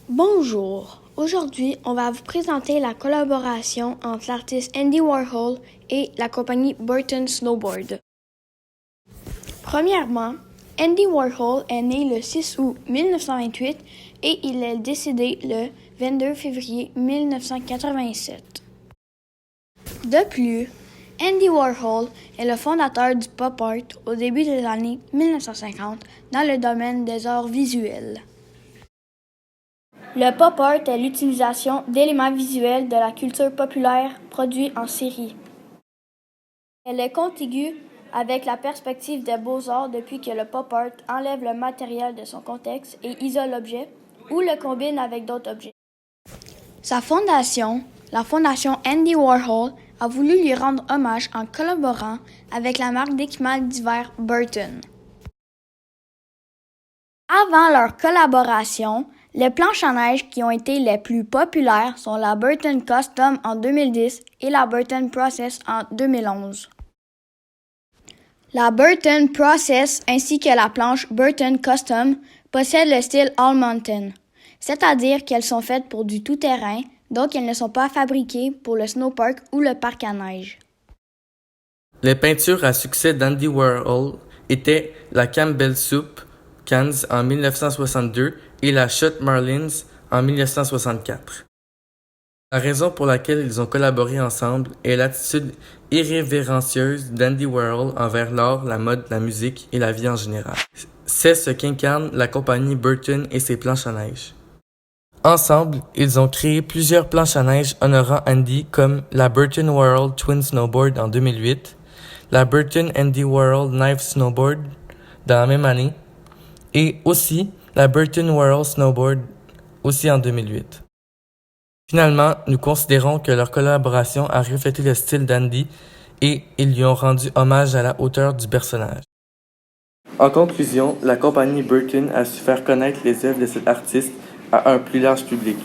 Bonjour, aujourd'hui on va vous présenter la collaboration entre l'artiste Andy Warhol et la compagnie Burton Snowboard. Premièrement, Andy Warhol est né le 6 août 1928 et il est décédé le 22 février 1987. De plus, Andy Warhol est le fondateur du pop art au début des années 1950 dans le domaine des arts visuels. Le pop art est l'utilisation d'éléments visuels de la culture populaire produits en série. Elle est contiguë avec la perspective des beaux-arts depuis que le pop art enlève le matériel de son contexte et isole l'objet ou le combine avec d'autres objets. Sa fondation, la fondation Andy Warhol, a voulu lui rendre hommage en collaborant avec la marque d'équipements d'hiver Burton. Avant leur collaboration, les planches à neige qui ont été les plus populaires sont la Burton Custom en 2010 et la Burton Process en 2011. La Burton Process ainsi que la planche Burton Custom possèdent le style All Mountain, c'est-à-dire qu'elles sont faites pour du tout-terrain, donc elles ne sont pas fabriquées pour le snowpark ou le parc à neige. Les peintures à succès d'Andy Warhol étaient la Campbell Soup Cans en 1962 et la Shot Marlins en 1964. La raison pour laquelle ils ont collaboré ensemble est l'attitude irrévérencieuse d'Andy Warhol envers l'art, la mode, la musique et la vie en général. C'est ce qu'incarne la compagnie Burton et ses planches à neige. Ensemble, ils ont créé plusieurs planches à neige honorant Andy comme la Burton Warhol Twin Snowboard en 2008, la Burton Andy Warhol Knife Snowboard dans la même année et aussi la Burton Warhol Snowboard aussi en 2008. Finalement, nous considérons que leur collaboration a reflété le style d'Andy et ils lui ont rendu hommage à la hauteur du personnage. En conclusion, la compagnie Burton a su faire connaître les œuvres de cet artiste à un plus large public.